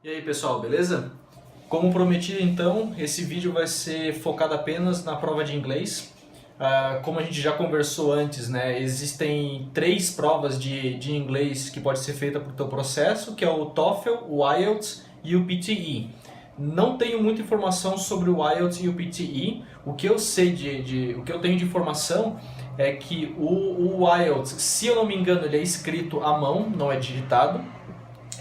E aí pessoal, beleza? Como prometido então, esse vídeo vai ser focado apenas na prova de inglês. Como a gente já conversou antes, né, existem três provas de inglês que pode ser feita para o teu processo, que é o TOEFL, o IELTS e o PTE. Não tenho muita informação sobre o IELTS e o PTE. O que eu sei o que eu tenho de informação é que o IELTS, se eu não me engano, ele é escrito à mão, não é digitado.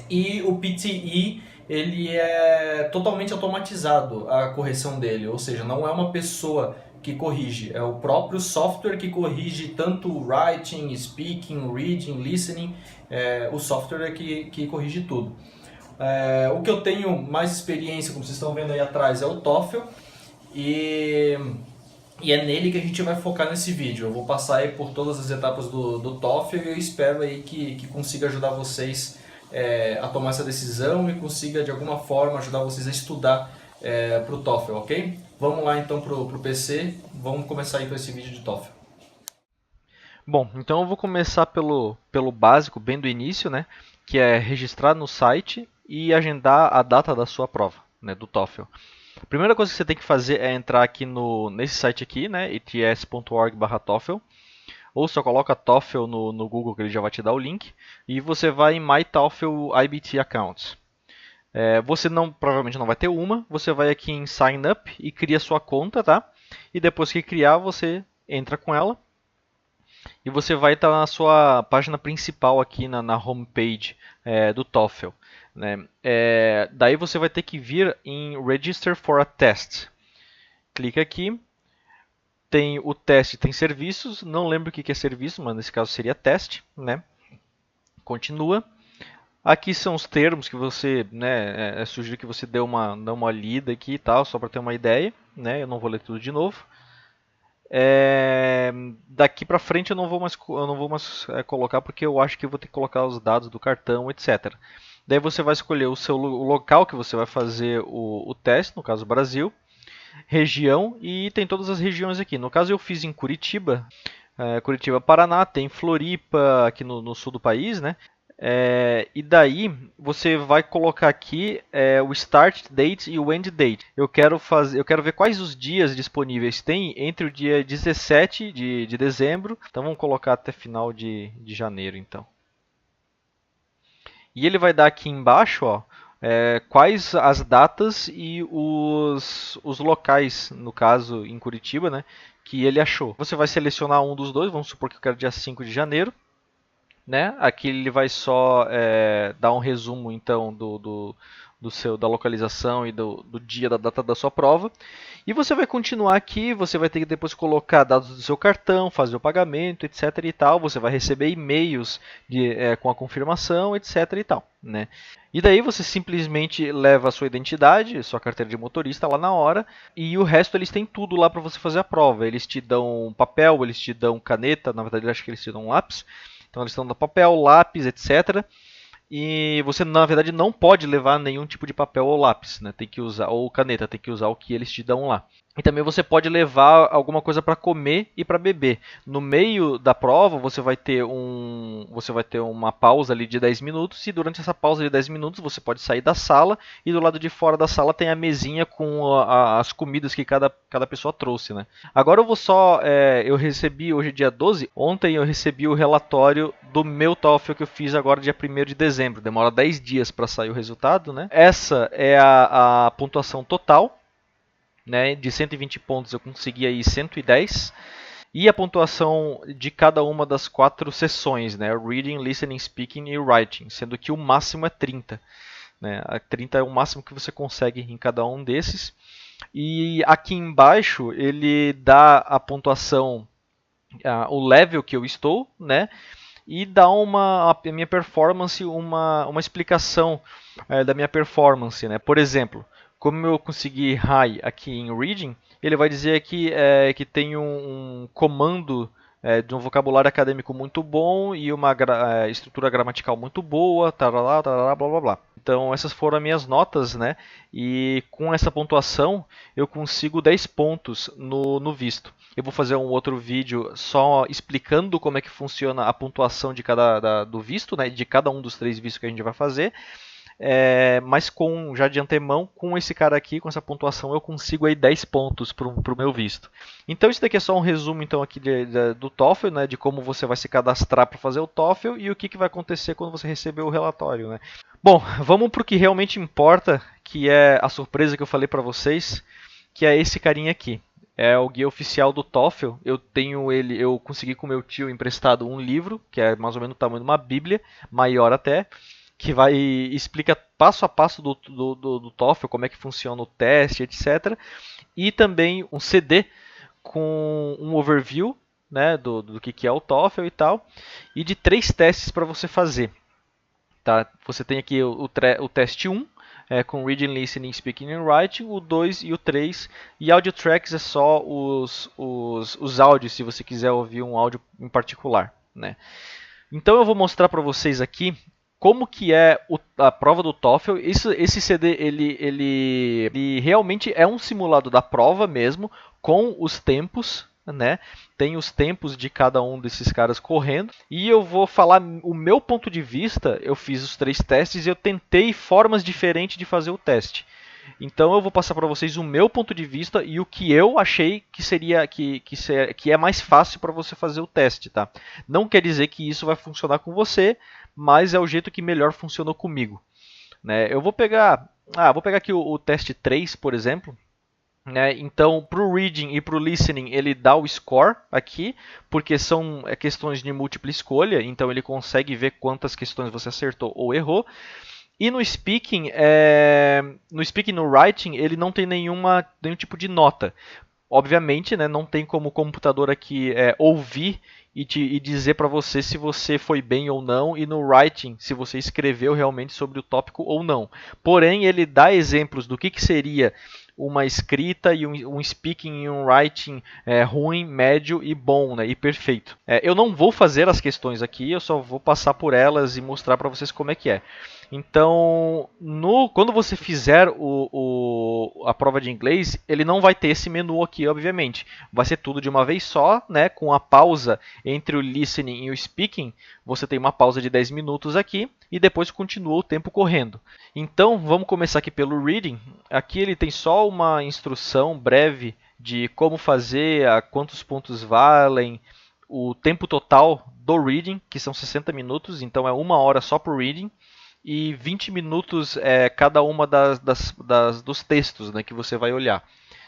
E o PTE ele é totalmente automatizado a correção dele, ou seja, não é uma pessoa que corrige, é o próprio software que corrige tanto writing, speaking, reading, listening, o software é que corrige tudo. O que eu tenho mais experiência, como vocês estão vendo aí atrás, é o TOEFL e, e é nele que a gente vai focar nesse vídeo. Eu vou passar aí por todas as etapas do TOEFL e eu espero aí que consiga ajudar vocês a tomar essa decisão e consiga de alguma forma ajudar vocês a estudar para o TOEFL, ok? Vamos lá então pro PC, vamos começar então esse vídeo de TOEFL. Bom, então eu vou começar pelo básico, bem do início, né? Que é registrar no site e agendar a data da sua prova, né? Do TOEFL. A primeira coisa que você tem que fazer é entrar aqui nesse site aqui, né? ets.org/TOEFL. Ou só coloca TOEFL no Google que ele já vai te dar o link. E você vai em My TOEFL IBT Accounts. Você provavelmente não vai ter uma. Você vai aqui em Sign Up e cria sua conta, tá? E depois que criar, você entra com ela e você vai estar na sua página principal aqui na homepage do TOEFL. Né? Daí você vai ter que vir em Register for a Test. Clica aqui, tem o teste, tem serviços, não lembro o que é serviço, mas nesse caso seria teste. Né? Continua. Aqui são os termos que você, né, sugiro que você dê uma lida aqui e tal, só para ter uma ideia. Né? Eu não vou ler tudo de novo. Daqui para frente eu não vou mais colocar porque eu acho que eu vou ter que colocar os dados do cartão, etc. Daí você vai escolher o local que você vai fazer o teste, no caso Brasil, região e tem todas as regiões aqui. No caso eu fiz em Curitiba, Curitiba, Paraná, tem Floripa aqui no sul do país, né? E daí você vai colocar aqui o start date e o end date. Eu quero ver quais os dias disponíveis tem entre o dia 17 de dezembro. Então vamos colocar até final de janeiro, então. E ele vai dar aqui embaixo, ó, quais as datas e os locais, no caso em Curitiba, né, que ele achou. Você vai selecionar um dos dois, vamos supor que eu quero dia 5 de janeiro. Né? Aqui ele vai só dar um resumo então da localização e do dia da data da sua prova. E você vai continuar aqui, você vai ter que depois colocar dados do seu cartão, fazer o pagamento, etc. e tal. Você vai receber e-mails com a confirmação, etc. e tal. Né? E daí você simplesmente leva a sua identidade, sua carteira de motorista lá na hora, e o resto eles têm tudo lá para você fazer a prova. Eles te dão papel, eles te dão caneta, na verdade eu acho que eles te dão lápis. Então eles estão no papel, lápis, etc. E você na verdade não pode levar nenhum tipo de papel ou lápis, né? Tem que usar ou caneta, tem que usar o que eles te dão lá. E também você pode levar alguma coisa para comer e para beber. No meio da prova você vai ter uma pausa ali de 10 minutos e durante essa pausa de 10 minutos você pode sair da sala e do lado de fora da sala tem a mesinha com as comidas que cada pessoa trouxe, né? Agora eu vou só eu recebi hoje dia 12, ontem eu recebi o relatório do meu TOEFL que eu fiz agora dia 1º de dezembro. Demora 10 dias para sair o resultado, né? Essa é a pontuação total. Né, de 120 pontos eu consegui aí 110 e a pontuação de cada uma das 4 sessões, né, Reading, Listening, Speaking e Writing, sendo que o máximo é 30. Né, 30 é o máximo que você consegue em cada um desses. E aqui embaixo ele dá a pontuação, o level que eu estou, né, e dá a minha performance, uma explicação da minha performance. Né? Por exemplo, como eu consegui high aqui em reading, ele vai dizer aqui que tem um comando de um vocabulário acadêmico muito bom e uma estrutura gramatical muito boa, tarará, tarará, blá blá blá. Então essas foram as minhas notas, né? E com essa pontuação eu consigo 10 pontos no visto. Eu vou fazer um outro vídeo só explicando como é que funciona a pontuação do visto, né? De cada um dos 3 vistos que a gente vai fazer. mas já de antemão, com esse cara aqui, com essa pontuação, eu consigo aí 10 pontos para o meu visto. Então isso daqui é só um resumo então, aqui do TOEFL, né, de como você vai se cadastrar para fazer o TOEFL e o que vai acontecer quando você receber o relatório. Né? Bom, vamos para o que realmente importa, que é a surpresa que eu falei para vocês, que é esse carinha aqui. É o guia oficial do TOEFL. Eu consegui com meu tio emprestado um livro, que é mais ou menos o tamanho de uma bíblia, maior até, que explica passo a passo do TOEFL, como é que funciona o teste, etc. E também um CD com um overview, né, do que é o TOEFL e tal, e de 3 testes para você fazer. Tá? Você tem aqui o teste 1, com Reading, Listening, Speaking and Writing, o 2 e o 3. E Audio Tracks é só os áudios, se você quiser ouvir um áudio em particular. Né? Então eu vou mostrar para vocês aqui como que é a prova do TOEFL. Esse CD ele realmente é um simulado da prova mesmo, com os tempos. Né? Tem os tempos de cada um desses caras correndo. E eu vou falar o meu ponto de vista. Eu fiz os 3 testes e eu tentei formas diferentes de fazer o teste. Então eu vou passar para vocês o meu ponto de vista e o que eu achei que é mais fácil para você fazer o teste. Tá? Não quer dizer que isso vai funcionar com você, mas é o jeito que melhor funcionou comigo. Né? Eu vou pegar aqui o teste 3, por exemplo. Né? Então, para o reading e para o listening, ele dá o score aqui, porque são questões de múltipla escolha, então ele consegue ver quantas questões você acertou ou errou. E no speaking, no writing, ele não tem nenhum tipo de nota. Obviamente, né, não tem como o computador aqui ouvir e dizer para você se você foi bem ou não, e no writing, se você escreveu realmente sobre o tópico ou não. Porém, ele dá exemplos do que seria uma escrita e um speaking e um writing ruim, médio e bom, né, e perfeito. Eu não vou fazer as questões aqui, eu só vou passar por elas e mostrar para vocês como é que é. Então, quando você fizer a prova de inglês, ele não vai ter esse menu aqui, obviamente. Vai ser tudo de uma vez só, né, com a pausa entre o listening e o speaking. Você tem uma pausa de 10 minutos aqui e depois continua o tempo correndo. Então, vamos começar aqui pelo reading. Aqui ele tem só uma instrução breve de como fazer, quantos pontos valem, o tempo total do reading, que são 60 minutos, então é 1 hora só para o reading. E 20 minutos cada uma dos textos, né, que você vai olhar.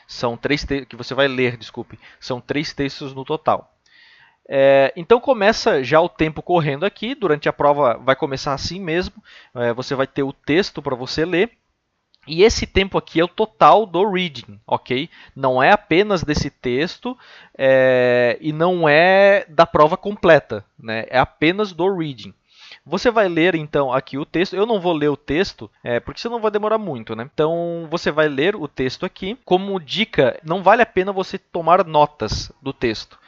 São 3 que você vai ler, desculpe. São 3 textos no total. Então começa já o tempo correndo aqui. Durante a prova vai começar assim mesmo. Você vai ter o texto para você ler. E esse tempo aqui é o total do reading, ok? Não é apenas desse texto e não é da prova completa, né? É apenas do reading. Você vai ler então aqui o texto. Eu não vou ler o texto, porque senão vai demorar muito, né? Então você vai ler o texto aqui. Como dica, não vale a pena você tomar notas do texto.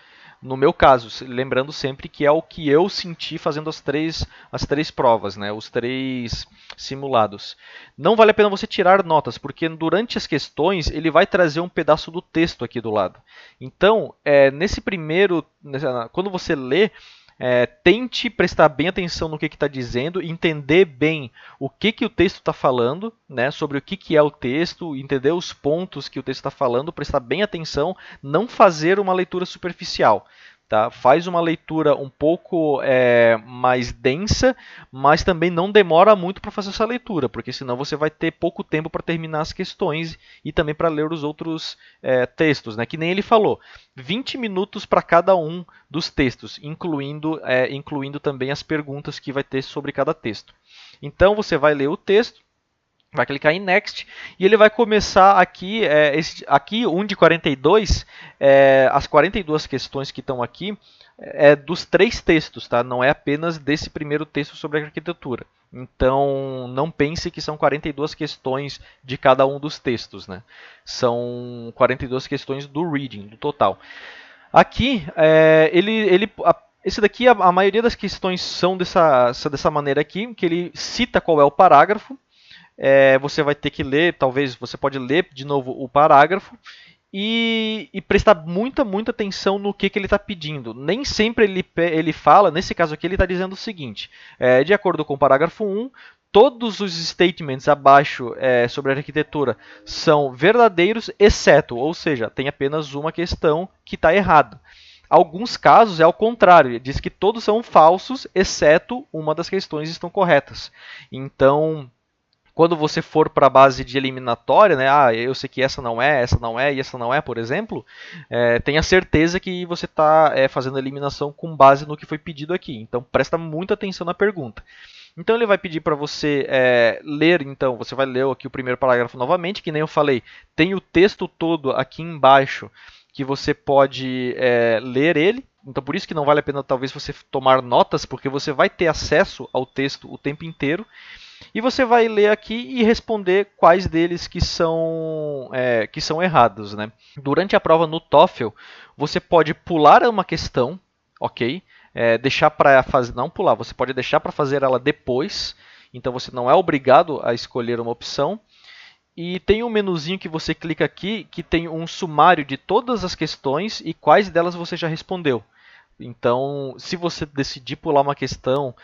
No meu caso, lembrando sempre que é o que eu senti fazendo as três provas, né? Os 3 simulados. Não vale a pena você tirar notas, porque durante as questões ele vai trazer um pedaço do texto aqui do lado. Então, quando você lê, tente prestar bem atenção no que está dizendo, entender bem o que o texto está falando, né, sobre o que é o texto, entender os pontos que o texto está falando, prestar bem atenção, não fazer uma leitura superficial. Tá? Faz uma leitura um pouco mais densa, mas também não demora muito para fazer essa leitura, porque senão você vai ter pouco tempo para terminar as questões e também para ler os outros textos. Né? Que nem ele falou, 20 minutos para cada um dos textos, incluindo também as perguntas que vai ter sobre cada texto. Então você vai ler o texto, vai clicar em Next e ele vai começar aqui, aqui um de 42, as 42 questões que estão aqui dos 3 textos, tá? Não é apenas desse primeiro texto sobre a arquitetura. Então não pense que são 42 questões de cada um dos textos, né? São 42 questões do reading, do total. Aqui, esse daqui, a maioria das questões são dessa maneira aqui, que ele cita qual é o parágrafo. Você vai ter que ler, talvez você pode ler de novo o parágrafo e prestar muita atenção no que ele está pedindo. Nem sempre ele fala, nesse caso aqui ele está dizendo o seguinte, de acordo com o parágrafo 1, todos os statements abaixo sobre a arquitetura são verdadeiros, exceto, ou seja, tem apenas uma questão que está errada. Alguns casos é ao contrário, diz que todos são falsos, exceto uma das questões estão corretas. Então, quando você for para a base de eliminatória, né, eu sei que essa não é e essa não é, por exemplo, tenha certeza que você está fazendo a eliminação com base no que foi pedido aqui. Então, presta muita atenção na pergunta. Então, ele vai pedir para você ler, então, você vai ler aqui o primeiro parágrafo novamente, que nem eu falei, tem o texto todo aqui embaixo, que você pode ler ele. Então, por isso que não vale a pena, talvez, você tomar notas, porque você vai ter acesso ao texto o tempo inteiro. E você vai ler aqui e responder quais deles que são errados, né? Durante a prova no TOEFL, você pode pular uma questão, ok? Deixar para fazer, não pular, você pode deixar para fazer ela depois. Então, você não é obrigado a escolher uma opção. E tem um menuzinho que você clica aqui, que tem um sumário de todas as questões e quais delas você já respondeu. Então, se você decidir pular uma questão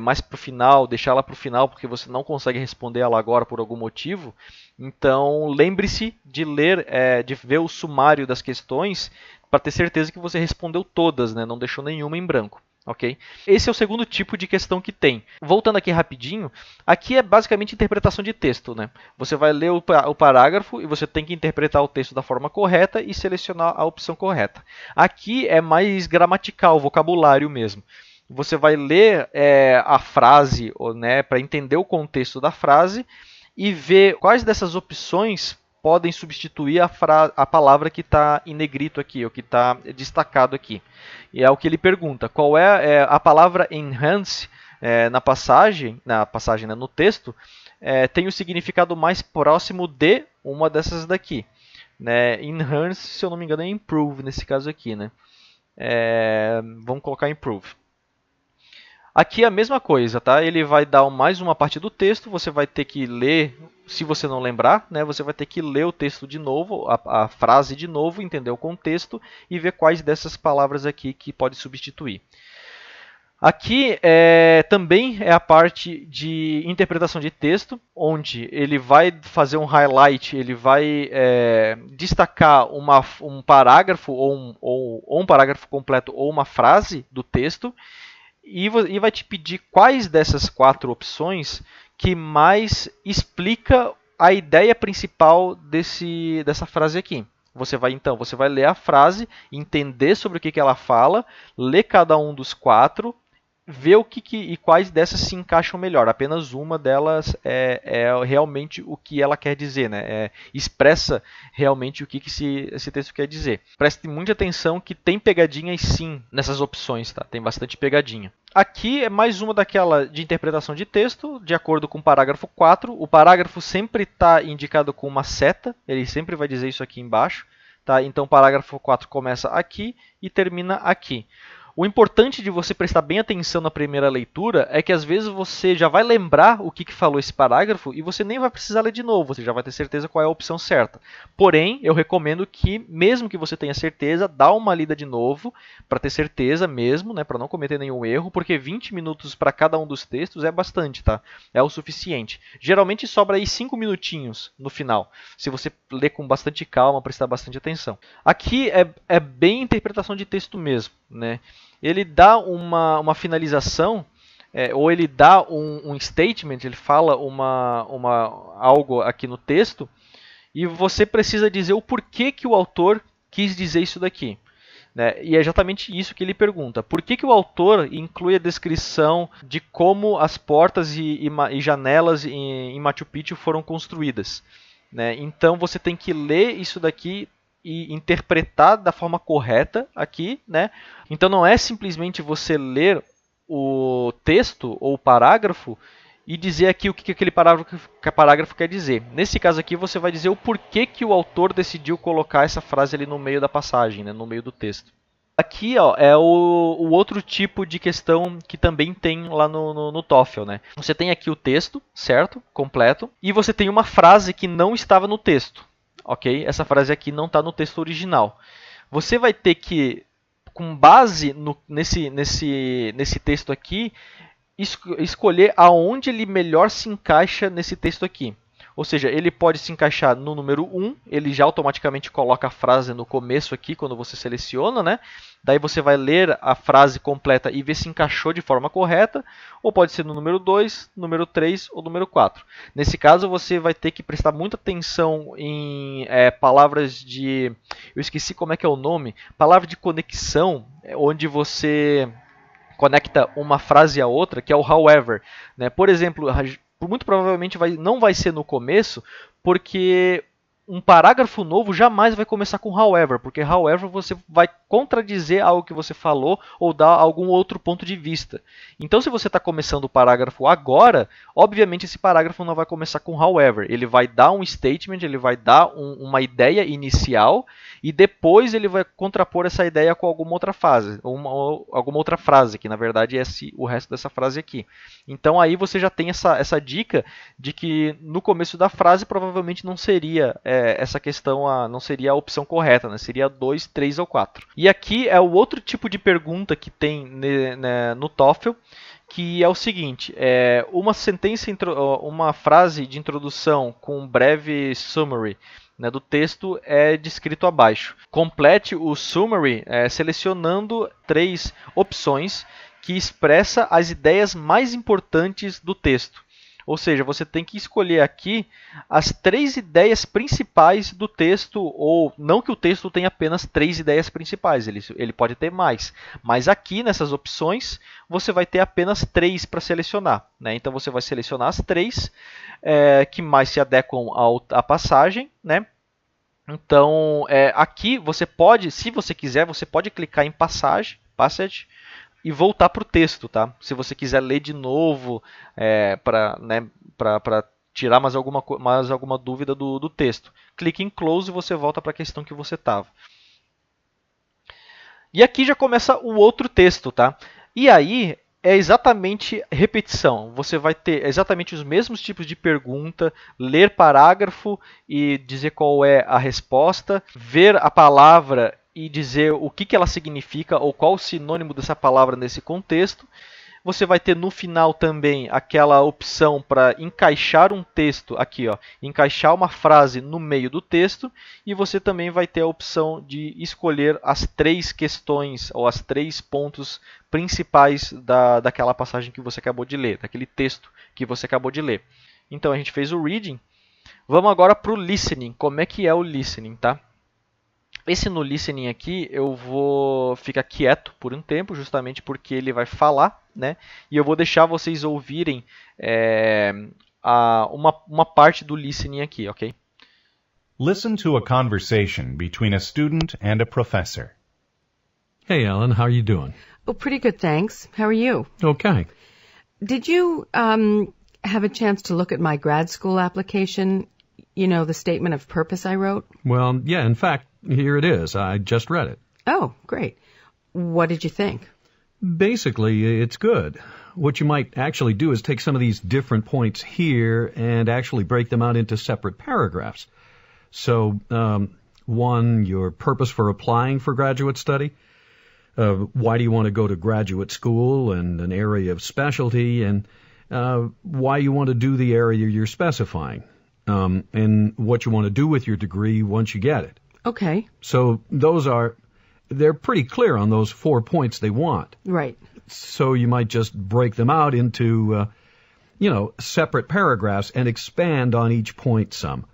mais para o final, deixar ela para o final porque você não consegue responder ela agora por algum motivo, então lembre-se de ler, de ver o sumário das questões para ter certeza que você respondeu todas, né? Não deixou nenhuma em branco. Okay? Esse é o segundo tipo de questão que tem. Voltando aqui rapidinho, aqui é basicamente interpretação de texto, né? Você vai ler o parágrafo e você tem que interpretar o texto da forma correta e selecionar a opção correta. Aqui é mais gramatical, vocabulário mesmo. Você vai ler a frase, né, para entender o contexto da frase e ver quais dessas opções podem substituir a palavra que está em negrito aqui, ou que está destacado aqui. E é o que ele pergunta, qual é a palavra enhance na passagem, né, no texto, tem o significado mais próximo de uma dessas daqui. Né? Enhance, se eu não me engano, é improve nesse caso aqui. Né? Vamos colocar improve. Aqui é a mesma coisa, tá? Ele vai dar mais uma parte do texto, você vai ter que ler, se você não lembrar, né? Você vai ter que ler o texto de novo, a frase de novo, entender o contexto e ver quais dessas palavras aqui que pode substituir. Aqui também é a parte de interpretação de texto, onde ele vai fazer um highlight, ele vai destacar um parágrafo ou um parágrafo completo ou uma frase do texto, e vai te pedir quais dessas 4 opções que mais explica a ideia principal dessa frase aqui. Você vai ler a frase, entender sobre o que ela fala, ler cada um dos 4, ver e quais dessas se encaixam melhor. Apenas uma delas é realmente o que ela quer dizer, né? Expressa realmente o que esse texto quer dizer. Preste muita atenção que tem pegadinhas sim nessas opções, tá? Tem bastante pegadinha. Aqui é mais uma daquela de interpretação de texto, de acordo com o parágrafo 4. O parágrafo sempre está indicado com uma seta, ele sempre vai dizer isso aqui embaixo. Tá? Então o parágrafo 4 começa aqui e termina aqui. O importante de você prestar bem atenção na primeira leitura é que às vezes você já vai lembrar o que falou esse parágrafo e você nem vai precisar ler de novo, você já vai ter certeza qual é a opção certa. Porém, eu recomendo que, mesmo que você tenha certeza, dá uma lida de novo para ter certeza mesmo, né, para não cometer nenhum erro, porque 20 minutos para cada um dos textos é bastante, tá? É o suficiente. Geralmente sobra aí 5 minutinhos no final, se você ler com bastante calma, prestar bastante atenção. Aqui é bem interpretação de texto mesmo, né? Ele dá uma finalização, ou ele dá um statement, ele fala algo aqui no texto, e você precisa dizer o porquê que o autor quis dizer isso daqui. Né? E é exatamente isso que ele pergunta. Por que o autor inclui a descrição de como as portas e janelas em Machu Picchu foram construídas? Né? Então você tem que ler isso daqui e interpretar da forma correta aqui, né? Então não é simplesmente você ler o texto ou o parágrafo e dizer aqui o que aquele parágrafo quer dizer. Nesse caso aqui você vai dizer o porquê que o autor decidiu colocar essa frase ali no meio da passagem, né? No meio do texto. Aqui ó, é o outro tipo de questão que também tem lá no TOEFL, né? Você tem aqui o texto, certo? Completo. E você tem uma frase que não estava no texto. Ok? Essa frase aqui não está no texto original. Você vai ter que, com base nesse texto aqui, escolher aonde ele melhor se encaixa nesse texto aqui. Ou seja, ele pode se encaixar no número 1, ele já automaticamente coloca a frase no começo aqui, quando você seleciona, né? Daí você vai ler a frase completa e ver se encaixou de forma correta, ou pode ser no número 2, número 3 ou número 4. Nesse caso, você vai ter que prestar muita atenção em palavras de... Eu esqueci como é que é o nome. Palavra de conexão, onde você conecta uma frase a outra, que é o however, né? Por exemplo, muito provavelmente não vai ser no começo, porque um parágrafo novo jamais vai começar com however, porque however você vai contradizer algo que você falou ou dar algum outro ponto de vista. Então, se você está começando o parágrafo agora, obviamente esse parágrafo não vai começar com however. Ele vai dar um statement, ele vai dar uma ideia inicial e depois ele vai contrapor essa ideia com alguma outra frase, alguma outra frase, que na verdade é o resto dessa frase aqui. Então aí você já tem essa dica de que no começo da frase provavelmente não seria essa questão, não seria a opção correta, né? Seria 2, 3 ou 4. E aqui é o outro tipo de pergunta que tem no TOEFL, que é o seguinte, uma frase de introdução com um breve summary, né, do texto é descrito abaixo. Complete o summary selecionando 3 opções que expressa as ideias mais importantes do texto. Ou seja, você tem que escolher aqui as 3 ideias principais do texto, ou não que o texto tenha apenas 3 ideias principais, ele pode ter mais. Mas aqui nessas opções você vai ter apenas 3 para selecionar, né? Então você vai selecionar as 3 que mais se adequam à passagem, né? Então aqui você pode, se você quiser, você pode clicar em passage, e voltar para o texto, tá? Se você quiser ler de novo para tirar mais alguma dúvida do texto. Clique em Close e você volta para a questão que você estava. E aqui já começa o outro texto, tá? E aí é exatamente repetição. Você vai ter exatamente os mesmos tipos de pergunta, ler parágrafo e dizer qual é a resposta, ver a palavra e dizer o que ela significa ou qual o sinônimo dessa palavra nesse contexto. Você vai ter no final também aquela opção para encaixar um texto, aqui, ó, encaixar uma frase no meio do texto, e você também vai ter a opção de escolher as 3 questões ou as 3 pontos principais daquela passagem que você acabou de ler, daquele texto que você acabou de ler. Então a gente fez o reading. Vamos agora para o listening. Como é que é o listening, tá? Esse no listening aqui eu vou ficar quieto por um tempo, justamente porque ele vai falar, né? E eu vou deixar vocês ouvirem uma parte do listening aqui, ok? Listen to a conversation between a student and a professor. Hey, Ellen, how are you doing? Oh, pretty good, thanks. How are you? Okay. Did you have a chance to look at my grad school application? You know, the statement of purpose I wrote? Well, yeah, in fact, here it is. I just read it. Oh, great. What did you think? Basically, it's good. What you might actually do is take some of these different points here and actually break them out into separate paragraphs. So, 1, your purpose for applying for graduate study. Why do you want to go to graduate school and an area of specialty, and why you want to do the area you're specifying, and what you want to do with your degree once you get it. Okay. So they're pretty clear on those 4 points they want. Right. So you might just break them out into, separate paragraphs and expand on each point some.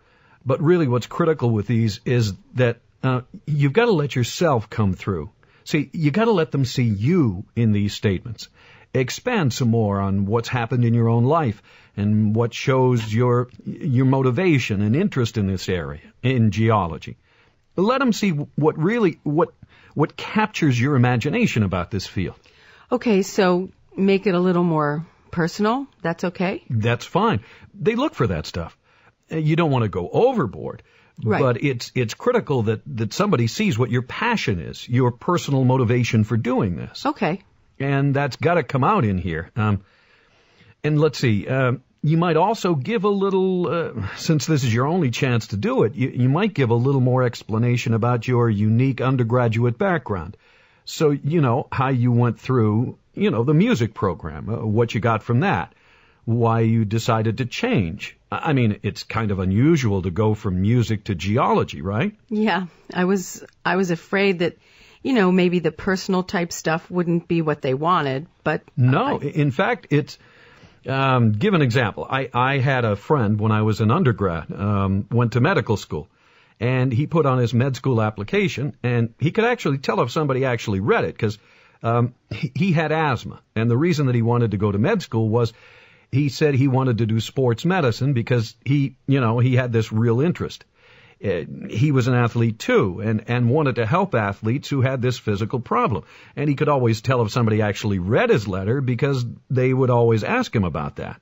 But really what's critical with these is that you've got to let yourself come through. See, you got to let them see you in these statements. Expand some more on what's happened in your own life and what shows your motivation and interest in this area, in geology. Let them see what captures your imagination about this field. Okay, so make it a little more personal. That's okay? That's fine. They look for that stuff. You don't want to go overboard. Right. But it's critical that somebody sees what your passion is, your personal motivation for doing this. Okay. And that's got to come out in here. And let's see, you might also give a little, since this is your only chance to do it, you might give a little more explanation about your unique undergraduate background. So, how you went through the music program, what you got from that, why you decided to change. I mean, it's kind of unusual to go from music to geology, right? Yeah, I was afraid that, maybe the personal type stuff wouldn't be what they wanted, but... No, in fact, it's... give an example. I had a friend when I was an undergrad, went to medical school, and he put on his med school application, and he could actually tell if somebody actually read it, because he had asthma. And the reason that he wanted to go to med school was he said he wanted to do sports medicine because he had this real interest. He was an athlete too, and wanted to help athletes who had this physical problem. And he could always tell if somebody actually read his letter because they would always ask him about that.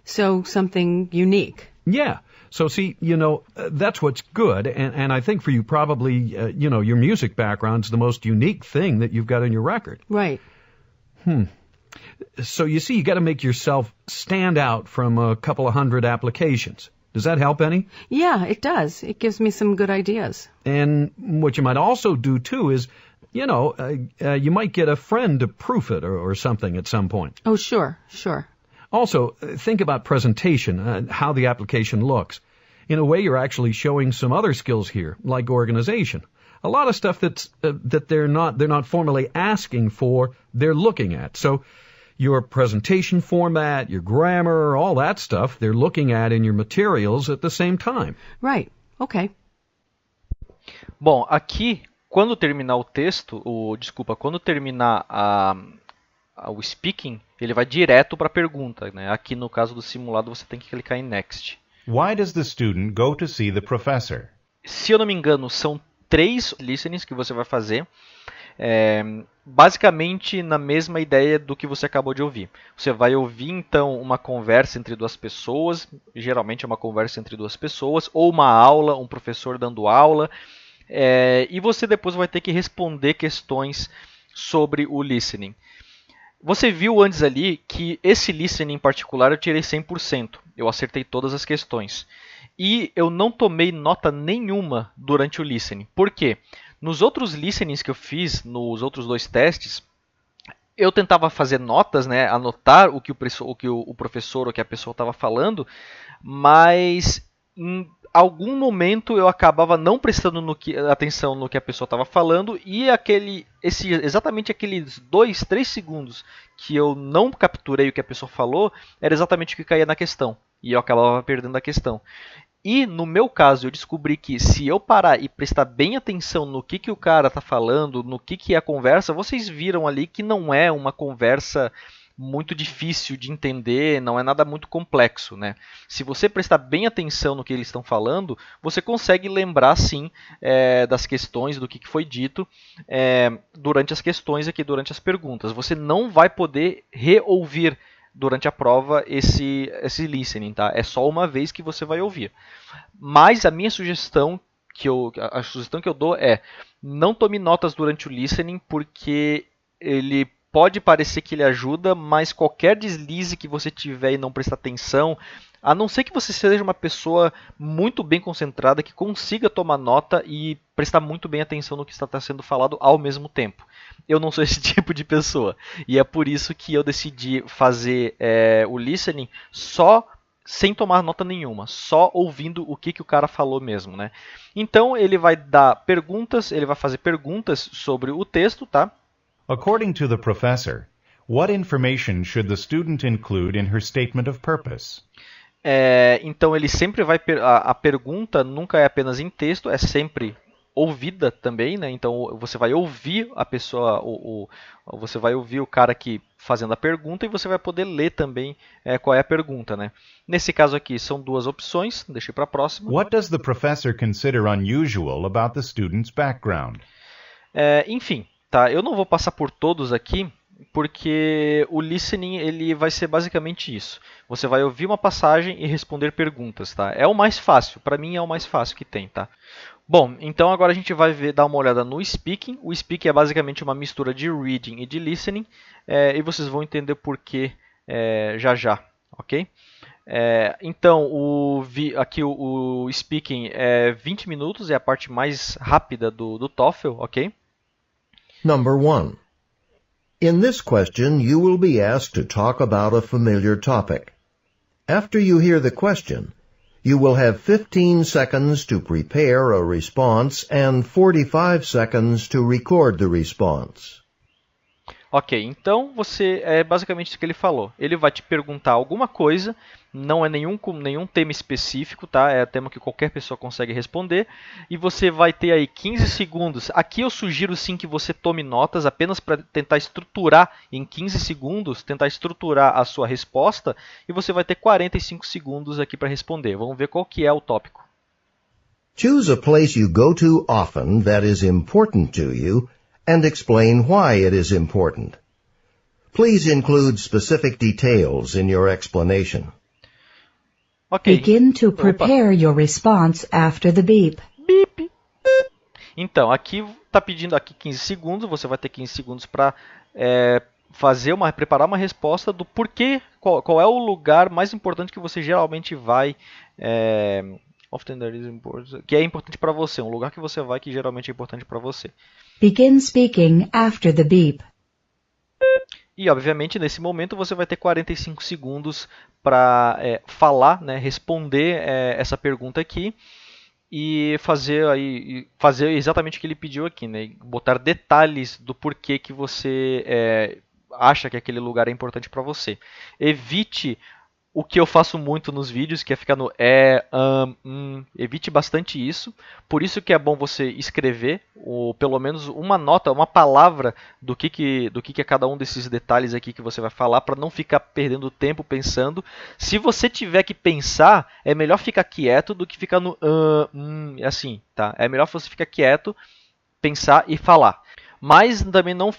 So something unique. Yeah. So see, that's what's good. And I think for you probably, your music background's the most unique thing that you've got in your record. Right. So you see, you got to make yourself stand out from a couple of hundred applications. Does that help any? Yeah, it does. It gives me some good ideas. And what you might also do, too, is, you might get a friend to proof it or something at some point. Oh, sure. Also, think about presentation, how the application looks. In a way, you're actually showing some other skills here, like organization. A lot of stuff that they're not formally asking for, they're looking at. So your presentation format, your grammar, all that stuff, they're looking at in your materials at the same time. Right. Okay. Bom, aqui, quando terminar o texto, quando terminar o speaking, ele vai direto para a pergunta, né? Aqui no caso do simulado você tem que clicar em Next. Why does the student go to see the professor? Se eu não me engano, são 3 listenings que você vai fazer. Basicamente na mesma ideia do que você acabou de ouvir. Você vai ouvir então uma conversa entre 2 pessoas, geralmente é uma conversa entre 2 pessoas, ou uma aula, um professor dando aula, e você depois vai ter que responder questões sobre o listening. Você viu antes ali que esse listening em particular eu tirei 100%, eu acertei todas as questões. E eu não tomei nota nenhuma durante o listening. Por quê? Nos outros listenings que eu fiz, nos outros 2 testes, eu tentava fazer notas, né, anotar o que o professor ou que a pessoa estava falando, mas em algum momento eu acabava não prestando atenção no que a pessoa estava falando e exatamente aqueles 2, 3 segundos que eu não capturei o que a pessoa falou, era exatamente o que caía na questão. E eu acabava perdendo a questão. E no meu caso eu descobri que se eu parar e prestar bem atenção no que o cara está falando, no que é a conversa, vocês viram ali que não é uma conversa muito difícil de entender, não é nada muito complexo, né? Se você prestar bem atenção no que eles estão falando, você consegue lembrar sim das questões, do que foi dito durante as questões aqui, durante as perguntas. Você não vai poder reouvir durante a prova esse listening, tá? É só uma vez que você vai ouvir. Mas a minha sugestão que eu dou é não tome notas durante o listening, porque ele pode parecer que ele ajuda, mas qualquer deslize que você tiver e não prestar atenção, a não ser que você seja uma pessoa muito bem concentrada, que consiga tomar nota e prestar muito bem atenção no que está sendo falado ao mesmo tempo. Eu não sou esse tipo de pessoa. E é por isso que eu decidi fazer o listening só sem tomar nota nenhuma, só ouvindo o que o cara falou mesmo, né? Então ele vai dar perguntas, ele vai fazer perguntas sobre o texto, tá? According to the professor, what information should the student include in her statement of purpose? Então ele sempre vai... A pergunta nunca é apenas em texto, é sempre ouvida também, né? Então você vai ouvir a pessoa, você vai ouvir o cara aqui fazendo a pergunta e você vai poder ler também qual é a pergunta, né? Nesse caso aqui são 2 opções, deixei para a próxima. What does the professor consider unusual about the student's background? Enfim, tá? Eu não vou passar por todos aqui, porque o listening ele vai ser basicamente isso. Você vai ouvir uma passagem e responder perguntas, tá? É o mais fácil, para mim é o mais fácil que tem, tá? Bom, então agora a gente vai dar uma olhada no speaking. O speaking é basicamente uma mistura de reading e de listening, e vocês vão entender por que já, ok? Então, aqui o speaking é 20 minutos, é a parte mais rápida do TOEFL, ok? Number 1. In this question, you will be asked to talk about a familiar topic. After you hear the question, you will have 15 seconds to prepare a response and 45 seconds to record the response. Ok, então você é basicamente isso que ele falou. Ele vai te perguntar alguma coisa, não é nenhum tema específico, tá? É tema que qualquer pessoa consegue responder. E você vai ter aí 15 segundos. Aqui eu sugiro sim que você tome notas apenas para tentar estruturar em 15 segundos, tentar estruturar a sua resposta. E você vai ter 45 segundos aqui para responder. Vamos ver qual que é o tópico. Choose a place you go to often that is important to you and explain why it is important. Please include specific details in your explanation. Ok. Begin to prepare your response after the beep. Beep. Então, aqui está pedindo aqui 15 segundos, você vai ter 15 segundos para preparar uma resposta do porquê, qual é o lugar mais importante que você geralmente vai, often that is important, que é importante para você, um lugar que você vai que geralmente é importante para você. Begin speaking after the beep. E, obviamente, nesse momento você vai ter 45 segundos para falar, né, responder essa pergunta aqui e fazer exatamente o que ele pediu aqui, né, botar detalhes do porquê que você acha que aquele lugar é importante para você. Evite o que eu faço muito nos vídeos, que é ficar no evite bastante isso. Por isso que é bom você escrever pelo menos uma nota, uma palavra do que é cada um desses detalhes aqui que você vai falar, para não ficar perdendo tempo pensando. Se você tiver que pensar, é melhor ficar quieto do que ficar no assim, tá? É melhor você ficar quieto, pensar e falar. Mas também não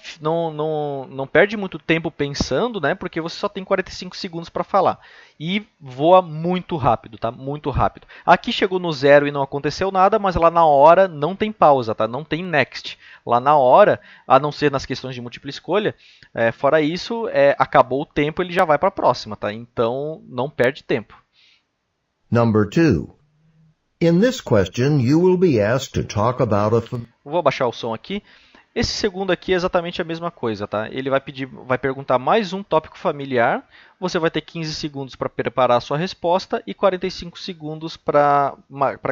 perde muito tempo pensando, né? Porque você só tem 45 segundos para falar. E voa muito rápido, tá? Muito rápido. Aqui chegou no 0 e não aconteceu nada, mas lá na hora não tem pausa, tá? Não tem next. Lá na hora, a não ser nas questões de múltipla escolha, fora isso, acabou o tempo, ele já vai para a próxima, tá? Então, não perde tempo. Number 2. In this question, you will be asked to talk about Vou abaixar o som aqui. Esse segundo aqui é exatamente a mesma coisa, tá? Ele vai perguntar mais um tópico familiar, você vai ter 15 segundos para preparar a sua resposta e 45 segundos para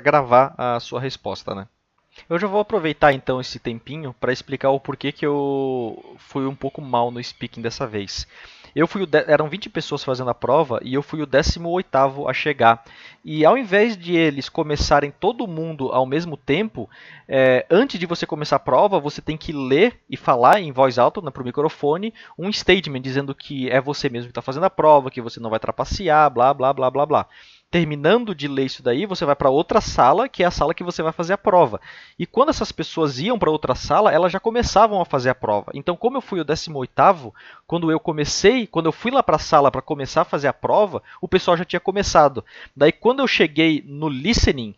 gravar a sua resposta, né? Eu já vou aproveitar então esse tempinho para explicar o porquê que eu fui um pouco mal no speaking dessa vez. Eram 20 pessoas fazendo a prova e eu fui o 18º a chegar. E ao invés de eles começarem todo mundo ao mesmo tempo, antes de você começar a prova, você tem que ler e falar em voz alta para o microfone um statement dizendo que é você mesmo que está fazendo a prova, que você não vai trapacear, blá, blá, blá, blá, blá. Terminando de ler isso daí, você vai para outra sala, que é a sala que você vai fazer a prova. E quando essas pessoas iam para outra sala, elas já começavam a fazer a prova. Então, como eu fui o 18º, quando eu fui lá para a sala para começar a fazer a prova, o pessoal já tinha começado. Daí, quando eu cheguei no listening,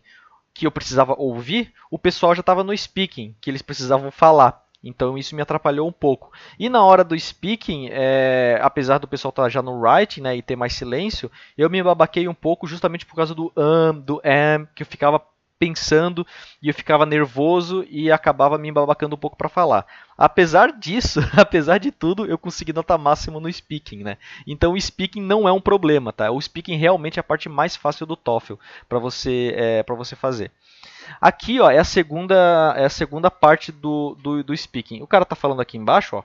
que eu precisava ouvir, o pessoal já estava no speaking, que eles precisavam falar. Então isso me atrapalhou um pouco. E na hora do speaking, apesar do pessoal estar já no writing, né, e ter mais silêncio, eu me babaquei um pouco justamente por causa do que eu ficava pensando e eu ficava nervoso e acabava me embabacando um pouco para falar. Apesar disso, apesar de tudo, eu consegui nota máxima no speaking, né? Então o speaking não é um problema, tá? O speaking realmente é a parte mais fácil do TOEFL para você fazer. Aqui, ó, é a segunda parte do speaking. O cara tá falando aqui embaixo, ó.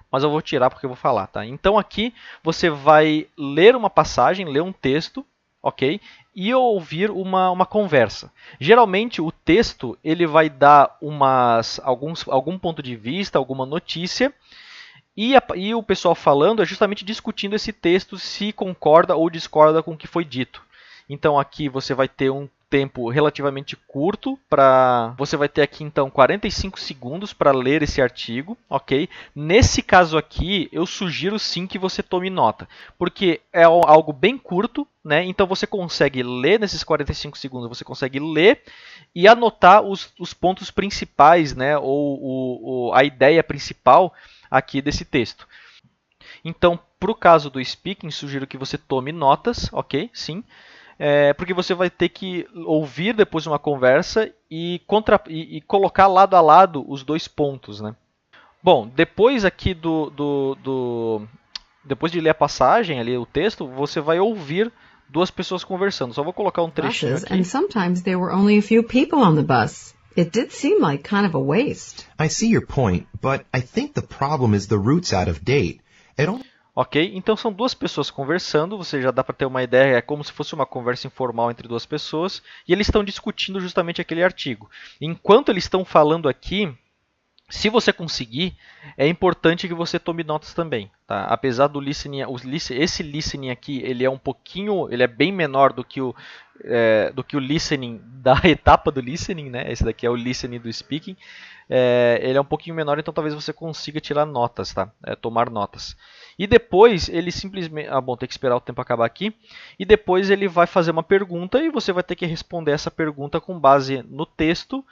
Mas eu vou tirar porque eu vou falar, tá? Então aqui você vai ler uma passagem, ler um texto, ok? E ouvir uma conversa. Geralmente o texto ele vai dar algum ponto de vista, alguma notícia. E o pessoal falando é justamente discutindo esse texto, se concorda ou discorda com o que foi dito. Então aqui você vai ter um tempo relativamente curto você vai ter aqui então 45 segundos para ler esse artigo, ok? Nesse caso aqui, eu sugiro sim que você tome nota, porque é algo bem curto, né? Então você consegue ler nesses 45 segundos, você consegue ler e anotar os pontos principais, né? Ou a ideia principal aqui desse texto. Então, para o caso do speaking, sugiro que você tome notas, ok? Sim. Porque você vai ter que ouvir depois uma conversa e colocar lado a lado os dois pontos, né? Bom, depois aqui depois de ler a passagem, ali o texto, você vai ouvir duas pessoas conversando. Só vou colocar um trechinho Buses, aqui. and sometimes there were only a few people on the bus. It did seem like kind of a waste. I see your point, but I think the problem is the route's out of date. Ok, então são duas pessoas conversando, você já dá para ter uma ideia, é como se fosse uma conversa informal entre duas pessoas, e eles estão discutindo justamente aquele artigo. Enquanto eles estão falando aqui, se você conseguir, é importante que você tome notas também, tá? Apesar do listening, esse listening aqui, ele é bem menor do que o listening da etapa do listening, né? Esse daqui é o listening do speaking. Ele é um pouquinho menor, então talvez você consiga tirar notas, tá? Tomar notas. E depois ele simplesmente... tem que esperar o tempo acabar aqui. E depois ele vai fazer uma pergunta e você vai ter que responder essa pergunta com base no texto,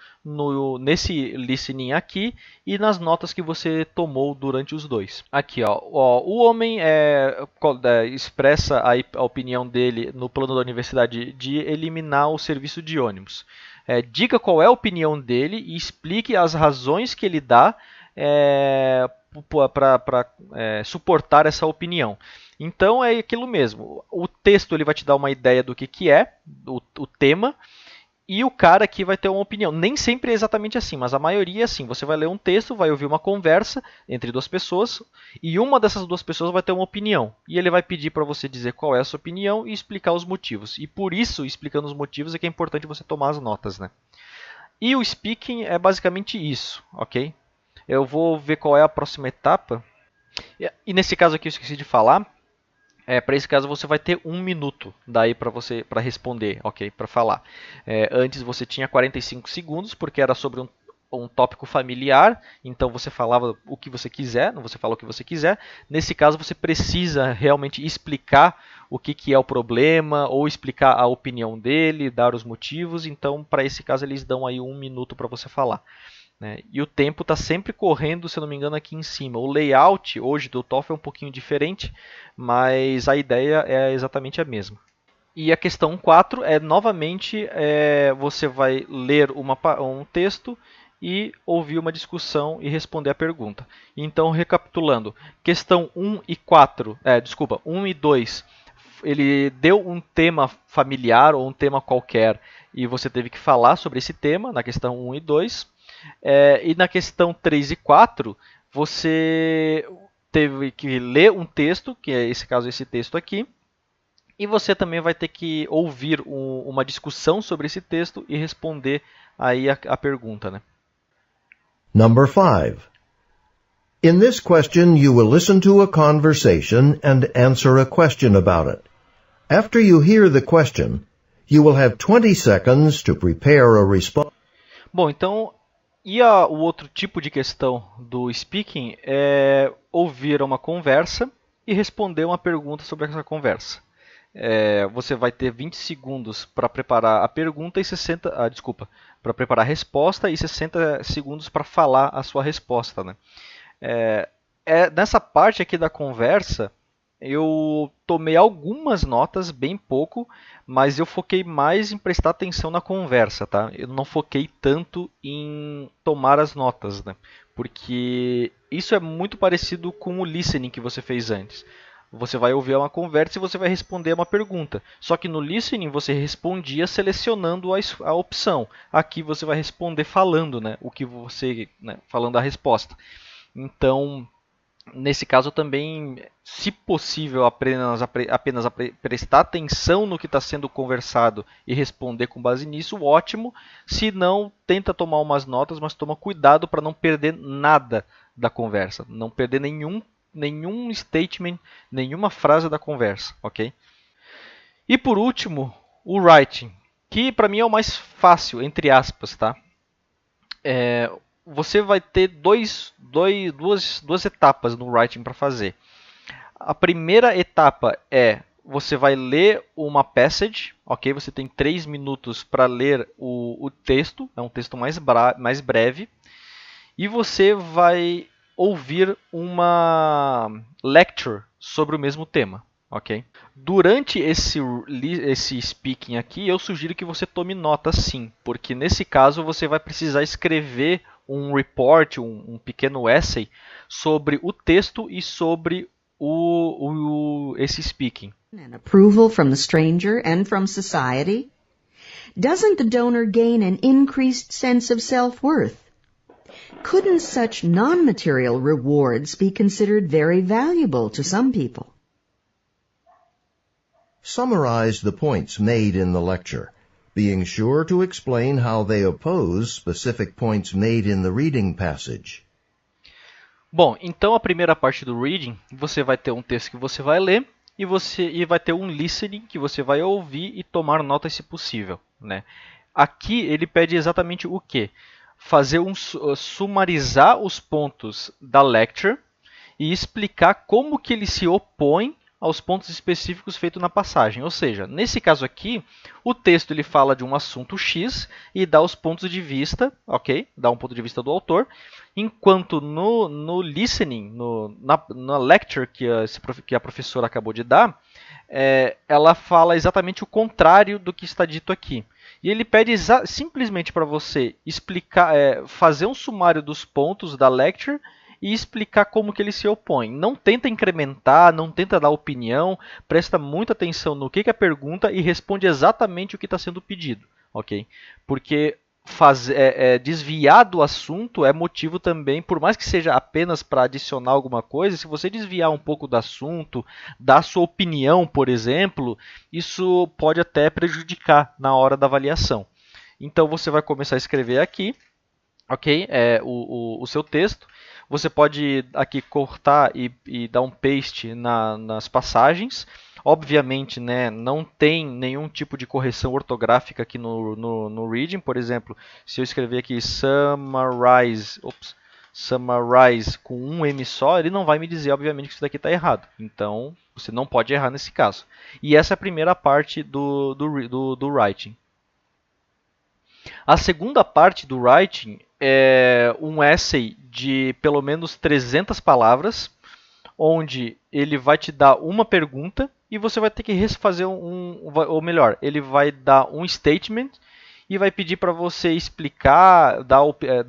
nesse listening aqui e nas notas que você tomou durante os dois. Aqui, o homem expressa a opinião dele no plano da universidade de eliminar o serviço de ônibus. Diga qual é a opinião dele e explique as razões que ele dá para suportar essa opinião. Então é aquilo mesmo. O texto ele vai te dar uma ideia do que é o tema, e o cara aqui vai ter uma opinião. Nem sempre é exatamente assim, mas a maioria é assim. Você vai ler um texto, vai ouvir uma conversa entre duas pessoas, e uma dessas duas pessoas vai ter uma opinião. E ele vai pedir para você dizer qual é a sua opinião e explicar os motivos. E por isso, explicando os motivos, é que é importante você tomar as notas, né? E o speaking é basicamente isso, ok? Eu vou ver qual é a próxima etapa. E nesse caso aqui eu esqueci de falar. Para esse caso você vai ter 1 minuto daí para responder, ok? Para falar. Antes você tinha 45 segundos porque era sobre um tópico familiar, então você falava o que você quiser, não você fala o que você quiser. Nesse caso você precisa realmente explicar o que é o problema ou explicar a opinião dele, dar os motivos. Então para esse caso eles dão aí 1 minuto para você falar. E o tempo está sempre correndo, se eu não me engano, aqui em cima. O layout hoje do TOEFL é um pouquinho diferente, mas a ideia é exatamente a mesma. E a questão 4 novamente, você vai ler um texto e ouvir uma discussão e responder a pergunta. Então, recapitulando, questão 1 e 2, ele deu um tema familiar ou um tema qualquer e você teve que falar sobre esse tema na questão 1 e 2. E na questão 3 e 4, você teve que ler um texto, que é esse texto aqui, e você também vai ter que ouvir uma discussão sobre esse texto e responder aí a pergunta, né? Number 5. In this question, you will listen to a conversation and answer a question about it. After you hear the question, you will have 20 seconds to prepare a response. Bom, então... o outro tipo de questão do speaking é ouvir uma conversa e responder uma pergunta sobre essa conversa. Você vai ter 20 segundos para preparar a pergunta e para preparar a resposta e 60 segundos para falar a sua resposta, né? Nessa parte aqui da conversa, eu tomei algumas notas, bem pouco, mas eu foquei mais em prestar atenção na conversa, tá? Eu não foquei tanto em tomar as notas, né? Porque isso é muito parecido com o listening que você fez antes. Você vai ouvir uma conversa e você vai responder uma pergunta. Só que no listening você respondia selecionando a opção. Aqui você vai responder falando, né? Falando a resposta. Então... nesse caso também, se possível, apenas prestar atenção no que está sendo conversado e responder com base nisso, ótimo. Se não, tenta tomar umas notas, mas toma cuidado para não perder nada da conversa. Não perder nenhum statement, nenhuma frase da conversa, ok? E por último, o writing, que para mim é o mais fácil, entre aspas, tá? Você vai ter duas etapas no writing para fazer. A primeira etapa você vai ler uma passage, ok? Você tem 3 minutos para ler o texto, é um texto mais breve. E você vai ouvir uma lecture sobre o mesmo tema, ok? Durante esse speaking aqui, eu sugiro que você tome nota sim, porque nesse caso você vai precisar escrever um report, um pequeno essay sobre o texto e sobre esse speaking. And approval from the stranger and from society? Doesn't the donor gain an increased sense of self-worth? Couldn't such non-material rewards be considered very valuable to some people? Summarize the points made in the lecture, being sure to explain how they oppose specific points made in the reading passage. Bom, então a primeira parte do reading, você vai ter um texto que você vai ler e vai ter um listening que você vai ouvir e tomar notas se possível, né? Aqui ele pede exatamente o quê? Sumarizar os pontos da lecture e explicar como que ele se opõe aos pontos específicos feitos na passagem. Ou seja, nesse caso aqui, o texto ele fala de um assunto X e dá os pontos de vista, ok? Dá um ponto de vista do autor, enquanto no listening, na lecture que a professora acabou de dar, ela fala exatamente o contrário do que está dito aqui. E ele pede simplesmente para você explicar, fazer um sumário dos pontos da lecture e explicar como que ele se opõe. Não tenta incrementar, não tenta dar opinião, presta muita atenção no que é a pergunta e responde exatamente o que está sendo pedido, ok? Porque desviar do assunto é motivo também, por mais que seja apenas para adicionar alguma coisa, se você desviar um pouco do assunto, dar sua opinião, por exemplo, isso pode até prejudicar na hora da avaliação. Então você vai começar a escrever aqui, ok? O seu texto. Você pode aqui cortar e dar um paste nas passagens. Obviamente, né, não tem nenhum tipo de correção ortográfica aqui no reading. Por exemplo, se eu escrever aqui summarize com um M só, ele não vai me dizer, obviamente, que isso daqui está errado. Então, você não pode errar nesse caso. E essa é a primeira parte do writing. A segunda parte do writing é um essay de pelo menos 300 palavras, onde ele vai te dar uma pergunta e você vai ter que fazer ou melhor, ele vai dar um statement e vai pedir para você explicar, dar